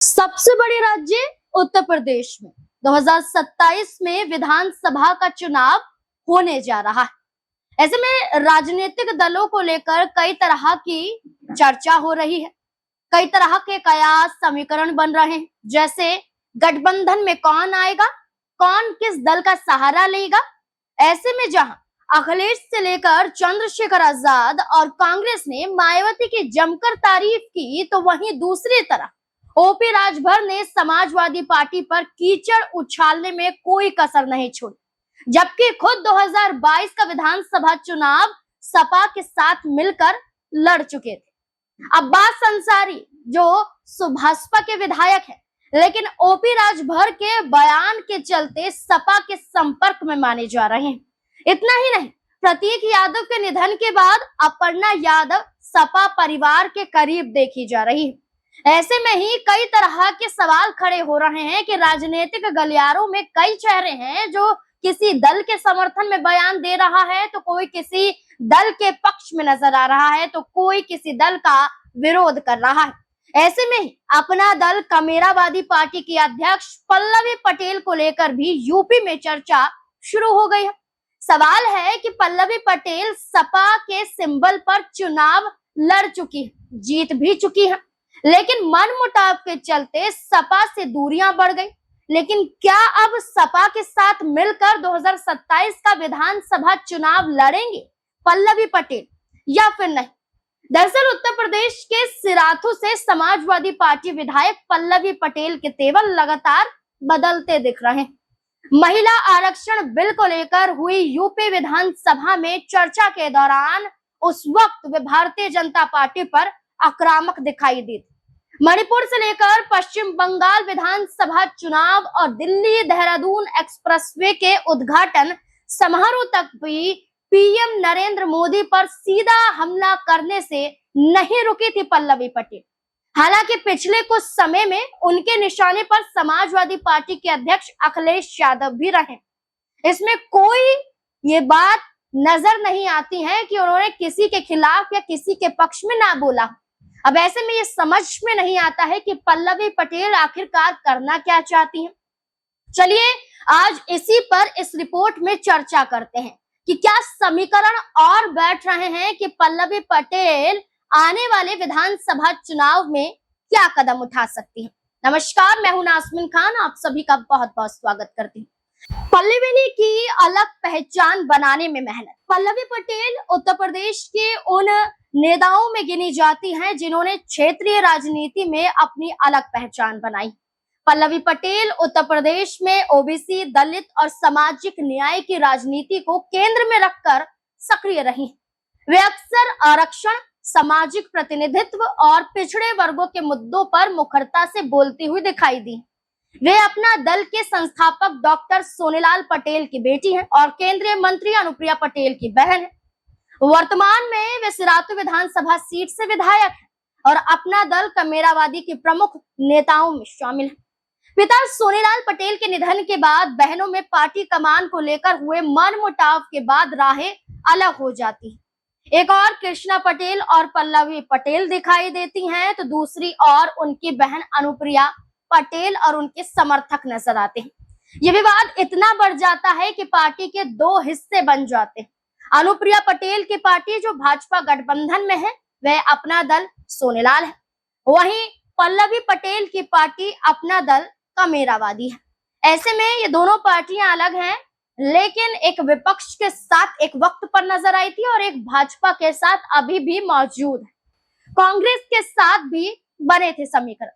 सबसे बड़े राज्य उत्तर प्रदेश में 2027 में विधानसभा का चुनाव होने जा रहा है। ऐसे में राजनीतिक दलों को लेकर कई तरह की चर्चा हो रही है, कई तरह के कयास समीकरण बन रहे हैं, जैसे गठबंधन में कौन आएगा, कौन किस दल का सहारा लेगा। ऐसे में जहां अखिलेश से लेकर चंद्रशेखर आजाद और कांग्रेस ने मायावती की जमकर तारीफ की, तो वहीं दूसरी तरफ ओपी राजभर ने समाजवादी पार्टी पर कीचड़ उछालने में कोई कसर नहीं छोड़ी, जबकि खुद 2022 का विधानसभा चुनाव सपा के साथ मिलकर लड़ चुके थे। अब्बास अंसारी जो भाजपा के विधायक हैं, लेकिन ओपी राजभर के बयान के चलते सपा के संपर्क में माने जा रहे हैं। इतना ही नहीं, प्रतीक यादव के निधन के बाद अपर्णा यादव सपा परिवार के करीब देखी जा रही है। ऐसे में ही कई तरह के सवाल खड़े हो रहे हैं कि राजनीतिक गलियारों में कई चेहरे हैं, जो किसी दल के समर्थन में बयान दे रहा है, तो कोई किसी दल के पक्ष में नजर आ रहा है, तो कोई किसी दल का विरोध कर रहा है। ऐसे में ही अपना दल कमेरावादी पार्टी की अध्यक्ष पल्लवी पटेल को लेकर भी यूपी में चर्चा शुरू हो गई है। सवाल है कि पल्लवी पटेल सपा के सिंबल पर चुनाव लड़ चुकी है, जीत भी चुकी है, लेकिन मनमुटाव के चलते सपा से दूरियां बढ़ गई। लेकिन क्या अब सपा के साथ मिलकर 2027 का विधानसभा चुनाव लड़ेंगे पल्लवी पटेल या फिर नहीं? दरअसल उत्तर प्रदेश के सिराथू से समाजवादी पार्टी विधायक पल्लवी पटेल के तेवर लगातार बदलते दिख रहे हैं। महिला आरक्षण बिल को लेकर हुई यूपी विधानसभा में चर्चा के दौरान उस वक्त वे भारतीय जनता पार्टी पर आक्रामक दिखाई दी। मणिपुर से लेकर पश्चिम बंगाल विधानसभा चुनाव और दिल्ली देहरादून एक्सप्रेसवे के उद्घाटन समारोह तक भी पीएम नरेंद्र मोदी पर सीधा हमला करने से नहीं रुकी थी पल्लवी पटेल। हालांकि पिछले कुछ समय में उनके निशाने पर समाजवादी पार्टी के अध्यक्ष अखिलेश यादव भी रहे। इसमें कोई ये बात नजर नहीं आती है कि उन्होंने किसी के खिलाफ या किसी के पक्ष में ना बोला। अब ऐसे में ये समझ में नहीं आता है कि पल्लवी पटेल आखिरकार करना क्या चाहती हैं। चलिए आज इसी पर इस रिपोर्ट में चर्चा करते हैं कि क्या समीकरण और बैठ रहे हैं कि पल्लवी पटेल आने वाले विधानसभा चुनाव में क्या कदम उठा सकती हैं। नमस्कार, मैं हूं नाज़मीन खान, आप सभी का बहुत बहुत स्वागत करती हूँ। पल्लवी ने की अलग पहचान बनाने में मेहनत। पल्लवी पटेल उत्तर प्रदेश के उन नेताओं में गिनी जाती हैं जिन्होंने क्षेत्रीय राजनीति में अपनी अलग पहचान बनाई। पल्लवी पटेल उत्तर प्रदेश में ओबीसी, दलित और सामाजिक न्याय की राजनीति को केंद्र में रखकर सक्रिय रही। वे अक्सर आरक्षण, सामाजिक प्रतिनिधित्व और पिछड़े वर्गों के मुद्दों पर मुखरता से बोलती हुई दिखाई दी। वे अपना दल के संस्थापक डॉक्टर सोनेलाल पटेल की बेटी हैं और केंद्रीय मंत्री अनुप्रिया पटेल की बहन है। वर्तमान में वे सिराथू विधानसभा सीट से विधायक हैं और अपना दल कमेरावादी के प्रमुख नेताओं में शामिल है। पिता सोनेलाल पटेल के निधन के बाद बहनों में पार्टी कमान को लेकर हुए मनमुटाव के बाद राहें अलग हो जाती हैं। एक और कृष्णा पटेल और पल्लवी पटेल दिखाई देती हैं, तो दूसरी और उनकी बहन अनुप्रिया पटेल और उनके समर्थक नजर आते हैं। ये विवाद इतना बढ़ जाता है कि पार्टी के दो हिस्से बन जाते हैं। अनुप्रिया पटेल की पार्टी जो भाजपा गठबंधन में है, वह अपना दल सोनेलाल है, वहीं पल्लवी पटेल की पार्टी अपना दल कमेरावादी है। ऐसे में ये दोनों पार्टियां अलग हैं, लेकिन एक विपक्ष के साथ एक वक्त पर नजर आई थी और एक भाजपा के साथ अभी भी मौजूद है। कांग्रेस के साथ भी बने थे समीकरण।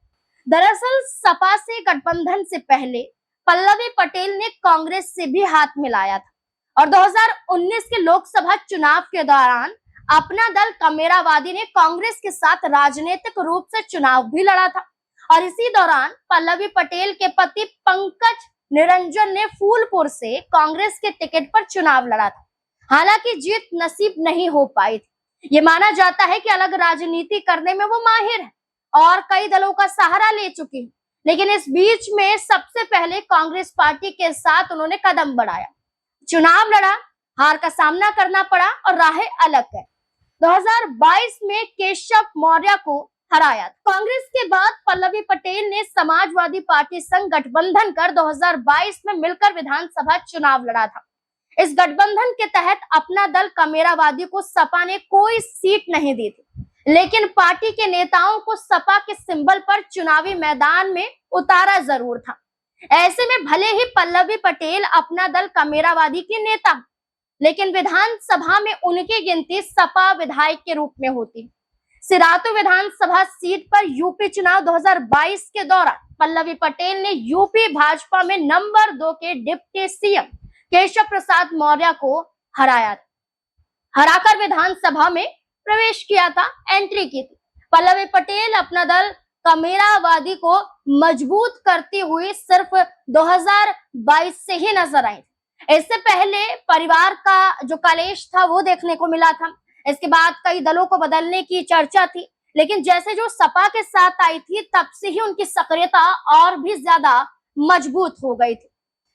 दरअसल सपा से गठबंधन से पहले पल्लवी पटेल ने कांग्रेस से भी हाथ मिलाया था और 2019 के लोकसभा चुनाव के दौरान अपना दल कमेरावादी ने कांग्रेस के साथ राजनीतिक रूप से चुनाव भी लड़ा था। और इसी दौरान पल्लवी पटेल के पति पंकज निरंजन ने फूलपुर से कांग्रेस के टिकट पर चुनाव लड़ा था। हालांकि जीत नसीब नहीं हो पाई थी। ये माना जाता है कि अलग राजनीति करने में वो माहिर है और कई दलों का सहारा ले चुकी है, लेकिन इस बीच में सबसे पहले कांग्रेस पार्टी के साथ उन्होंने कदम बढ़ाया, चुनाव लड़ा, हार का सामना करना पड़ा और राहें अलग गए। 2022 में केशव मौर्य को हराया। कांग्रेस के बाद पल्लवी पटेल ने समाजवादी पार्टी संग गठबंधन कर 2022 में मिलकर विधानसभा चुनाव लड़ा था। इस गठबंधन के तहत अपना दल कमेरावादी को सपा ने कोई सीट नहीं दी थी, लेकिन पार्टी के नेताओं को सपा के सिंबल पर चुनावी मैदान में उतारा जरूर था। ऐसे में भले ही पल्लवी पटेल अपना दल कमेरावादी के नेता, लेकिन विधानसभा में उनकी गिनती सपा विधायक के रूप में होती। सिरातू विधानसभा सीट पर यूपी चुनाव 2022 के दौरान पल्लवी पटेल ने यूपी भाजपा में नंबर 2 के डिप्टी सीएम केशव प्रसाद मौर्य को हराकर विधानसभा में प्रवेश किया था, एंट्री की थी। पल्लवी पटेल अपना दल कमेरावादी को मजबूत करती हुई सिर्फ 2022 से ही नजर आई। इससे पहले परिवार का जो कलेश था वो देखने को मिला था। इसके बाद कई दलों को बदलने की चर्चा थी, लेकिन जैसे जो सपा के साथ आई थी तब से ही उनकी सक्रियता और भी ज्यादा मजबूत हो गई थी।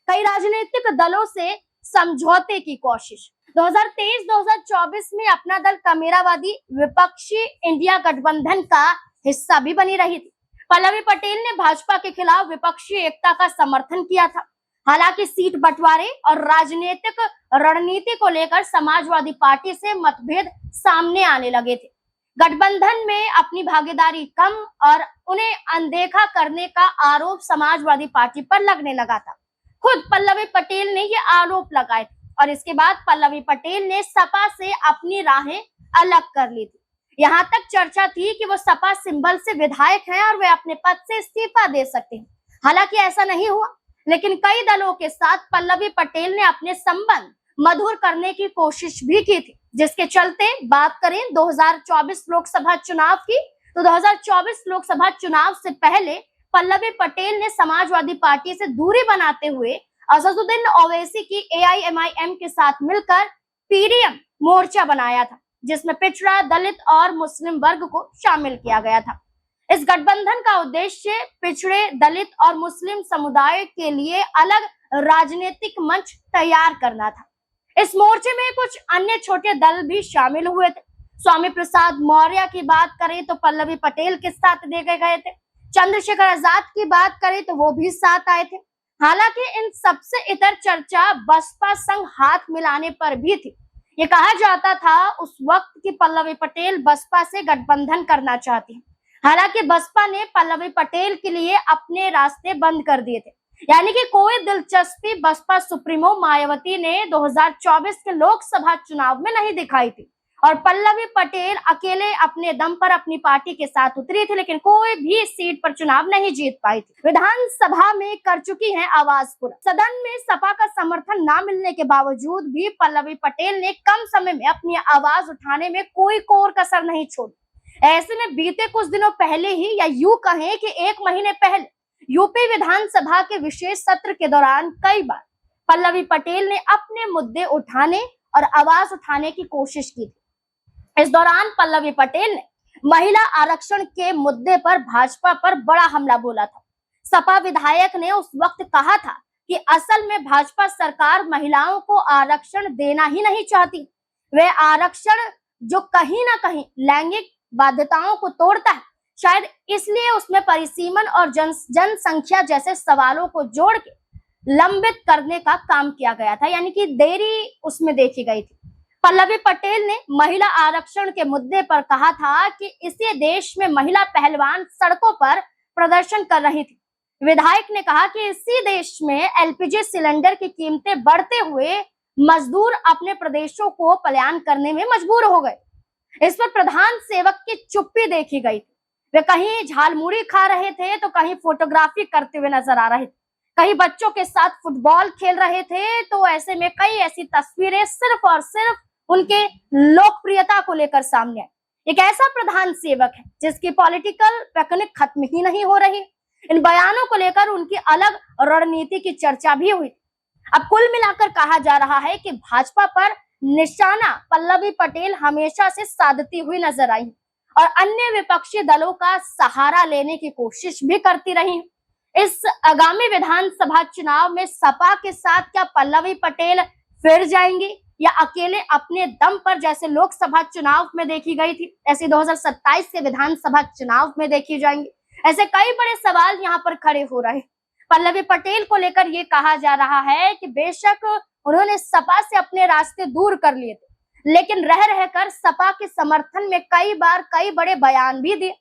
कई राजनीतिक दलों से समझौते की कोशिश। 2023-2024 में अपना दल कमेरावादी विपक्षी इंडिया गठबंधन का हिस्सा भी बनी रही थी। पल्लवी पटेल ने भाजपा के खिलाफ विपक्षी एकता का समर्थन किया था। हालांकि सीट बंटवारे और राजनीतिक रणनीति को लेकर समाजवादी पार्टी से मतभेद सामने आने लगे थे। गठबंधन में अपनी भागीदारी कम और उन्हें अनदेखा करने का आरोप समाजवादी पार्टी पर लगने लगा था। खुद पल्लवी पटेल ने ये आरोप लगाए थे और इसके बाद पल्लवी पटेल ने सपा से अपनी राहें अलग कर ली थी। यहाँ तक चर्चा थी कि वो सपा सिंबल से विधायक हैं और वे अपने पद से इस्तीफा दे सकते हैं। हालांकि ऐसा नहीं हुआ, लेकिन कई दलों के साथ पल्लवी पटेल ने अपने संबंध मधुर करने की कोशिश भी की थी, जिसके चलते बात करें 2024 लोकसभा चुनाव की, तो 2024 लोकसभा चुनाव से पहले पल्लवी पटेल ने समाजवादी पार्टी से दूरी बनाते हुए असदुद्दीन ओवैसी की एआईएमआईएम के साथ मिलकर पीडीएम मोर्चा बनाया था, जिसमें पिछड़ा, दलित और मुस्लिम वर्ग को शामिल किया गया था। इस गठबंधन का उद्देश्य पिछड़े, दलित और मुस्लिम समुदाय के लिए अलग राजनीतिक मंच तैयार करना था। इस मोर्चे में कुछ अन्य छोटे दल भी शामिल हुए थे। स्वामी प्रसाद मौर्य की बात करें तो पल्लवी पटेल के साथ देखे गए थे। चंद्रशेखर आजाद की बात करें तो वो भी साथ आए थे। हालांकि इन सबसे इतर चर्चा बसपा संग हाथ मिलाने पर भी थी। ये कहा जाता था उस वक्त की पल्लवी पटेल बसपा से गठबंधन करना चाहती है। हालांकि बसपा ने पल्लवी पटेल के लिए अपने रास्ते बंद कर दिए थे, यानी कि कोई दिलचस्पी बसपा सुप्रीमो मायावती ने 2024 के लोकसभा चुनाव में नहीं दिखाई थी और पल्लवी पटेल अकेले अपने दम पर अपनी पार्टी के साथ उतरी थी, लेकिन कोई भी सीट पर चुनाव नहीं जीत पाई थी। विधानसभा में कर चुकी हैं आवाज पूरा। सदन में सपा का समर्थन न मिलने के बावजूद भी पल्लवी पटेल ने कम समय में अपनी आवाज उठाने में कोई कोर कसर नहीं छोड़ी। ऐसे में बीते कुछ दिनों पहले ही, या यूं कहें कि 1 महीने पहले, यूपी विधानसभा के विशेष सत्र के दौरान कई बार पल्लवी पटेल ने अपने मुद्दे उठाने और आवाज उठाने की कोशिश की थी। इस दौरान पल्लवी पटेल ने महिला आरक्षण के मुद्दे पर भाजपा पर बड़ा हमला बोला था। सपा विधायक ने उस वक्त कहा था कि असल में भाजपा सरकार महिलाओं को आरक्षण देना ही नहीं चाहती। वे आरक्षण जो कहीं ना कहीं लैंगिक बाध्यताओं को तोड़ता है, शायद इसलिए उसमें परिसीमन और जनसंख्या जैसे सवालों को जोड़ के लंबित करने का काम किया गया था, यानी कि देरी उसमें देखी गई थी। पल्लवी पटेल ने महिला आरक्षण के मुद्दे पर कहा था कि इसी देश में महिला पहलवान सड़कों पर प्रदर्शन कर रही थी। विधायक ने कहा कि इसी देश में एलपीजी सिलेंडर की कीमतें बढ़ते हुए मजदूर अपने प्रदेशों को पलायन करने में मजबूर हो गए। इस पर प्रधान सेवक की चुप्पी देखी गई। वे कहीं झालमुड़ी खा रहे थे तो कहीं फोटोग्राफी करते हुए नजर आ रहे थे, कहीं बच्चों के साथ फुटबॉल खेल रहे थे। तो ऐसे में कई ऐसी तस्वीरें सिर्फ और सिर्फ उनके लोकप्रियता को लेकर सामने आई। एक ऐसा प्रधान सेवक है जिसकी पॉलिटिकल पिकनिक खत्म ही नहीं हो रही। इन बयानों को लेकर उनकी अलग रणनीति की चर्चा भी हुई। अब कुल मिलाकर कहा जा रहा है कि भाजपा पर निशाना पल्लवी पटेल हमेशा से साधती हुई नजर आई और अन्य विपक्षी दलों का सहारा लेने की कोशिश भी करती रही। इस आगामी विधानसभा चुनाव में सपा के साथ क्या पल्लवी पटेल फिर जाएंगी, या अकेले अपने दम पर, जैसे लोकसभा चुनाव में देखी गई थी, ऐसे 2027 के विधानसभा चुनाव में देखी जाएंगी? ऐसे कई बड़े सवाल यहाँ पर खड़े हो रहे हैं। पल्लवी पटेल को लेकर ये कहा जा रहा है कि बेशक उन्होंने सपा से अपने रास्ते दूर कर लिए थे, लेकिन रह रहकर सपा के समर्थन में कई बार कई बड़े बयान भी दिए।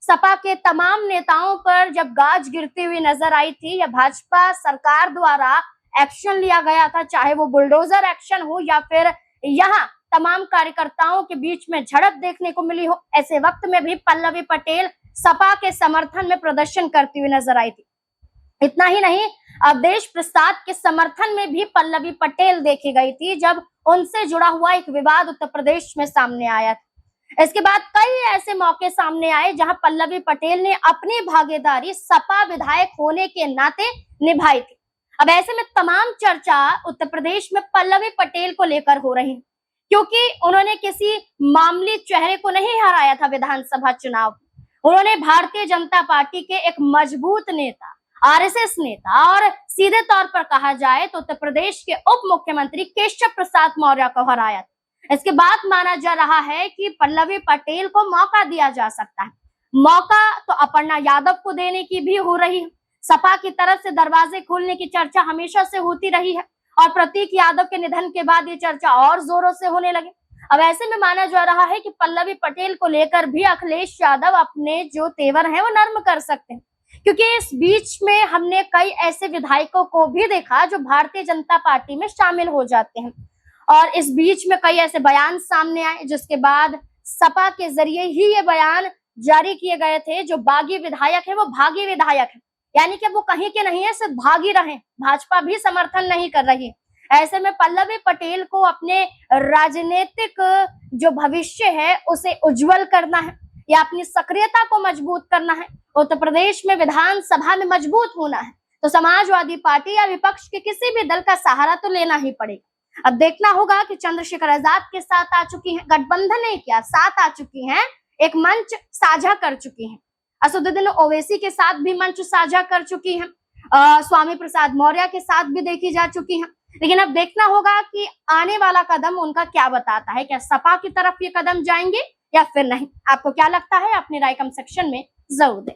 सपा के तमाम नेताओं पर जब गाज गिरती हुई नजर आई थी या भाजपा सरकार द्वारा एक्शन लिया गया था, चाहे वो बुलडोजर एक्शन हो या फिर यहाँ तमाम कार्यकर्ताओं के बीच में झड़प देखने को मिली हो, ऐसे वक्त में भी पल्लवी पटेल सपा के समर्थन में प्रदर्शन करती हुई नजर आई थी। इतना ही नहीं, अवधेश प्रसाद के समर्थन में भी पल्लवी पटेल देखी गई थी जब उनसे जुड़ा हुआ एक विवाद उत्तर प्रदेश में सामने आया था। इसके बाद कई ऐसे मौके सामने आए जहां पल्लवी पटेल ने अपनी भागीदारी सपा विधायक होने के नाते निभाई थी। अब ऐसे में तमाम चर्चा उत्तर प्रदेश में पल्लवी पटेल को लेकर हो रही है, क्योंकि उन्होंने किसी मामूली चेहरे को नहीं हराया था विधानसभा चुनाव। उन्होंने भारतीय जनता पार्टी के एक मजबूत नेता, आरएसएस नेता और सीधे तौर पर कहा जाए तो उत्तर प्रदेश के उप मुख्यमंत्री केशव प्रसाद मौर्य को हराया था। इसके बाद माना जा रहा है कि पल्लवी पटेल को मौका दिया जा सकता है। मौका तो अपर्णा यादव को देने की भी हो रही है। सपा की तरफ से दरवाजे खोलने की चर्चा हमेशा से होती रही है और प्रतीक यादव के निधन के बाद ये चर्चा और जोरों से होने लगी। अब ऐसे में माना जा रहा है कि पल्लवी पटेल को लेकर भी अखिलेश यादव अपने जो तेवर हैं वो नर्म कर सकते हैं, क्योंकि इस बीच में हमने कई ऐसे विधायकों को भी देखा जो भारतीय जनता पार्टी में शामिल हो जाते हैं और इस बीच में कई ऐसे बयान सामने आए जिसके बाद सपा के जरिए ही ये बयान जारी किए गए थे। जो बागी विधायक है वो भागी विधायक है, यानी कि वो कहीं के नहीं है, सिर्फ भागी रहे। भाजपा भी समर्थन नहीं कर रही। ऐसे में पल्लवी पटेल को अपने राजनीतिक जो भविष्य है उसे उज्जवल करना है या अपनी सक्रियता को मजबूत करना है, उत्तर प्रदेश में विधानसभा में मजबूत होना है, तो समाजवादी पार्टी या विपक्ष के किसी भी दल का सहारा तो लेना ही पड़ेगा। अब देखना होगा कि चंद्रशेखर आजाद के साथ आ चुकी हैं, गठबंधन नहीं किया, साथ आ चुकी हैं, एक मंच साझा कर चुकी हैं। असदुद्दीन ओवैसी के साथ भी मंच साझा कर चुकी हैं, स्वामी प्रसाद मौर्य के साथ भी देखी जा चुकी हैं। लेकिन अब देखना होगा कि आने वाला कदम उनका क्या बताता है, क्या सपा की तरफ ये कदम जाएंगे या फिर नहीं। आपको क्या लगता है? अपनी राय कमेंट सेक्शन में जरूर दें।